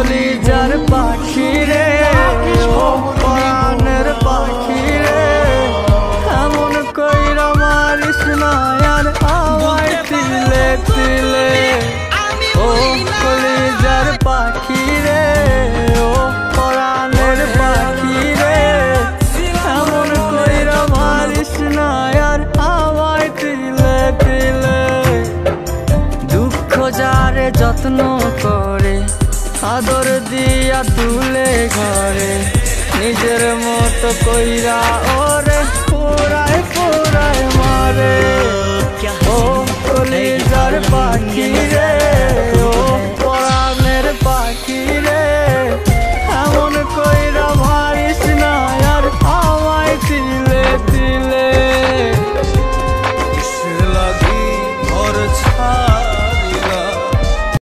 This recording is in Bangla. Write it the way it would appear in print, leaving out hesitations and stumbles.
কলিজার পাখি রে ও পরাণের পাখি রে এমন কইরা মারিস না আর আমায় তিলে তিলে ও কলিজার পাখি রে ও পরাণের পাখি রে এমন কইরা মারিস না আর আমায় তিলে তিলে দুঃখ যারে যত্ন করে আদর দিয়া তুলে ঘরে নিজের মতো কইরা ওরে পুরায় পুরায় মারে ও কলিজার পাখি রে।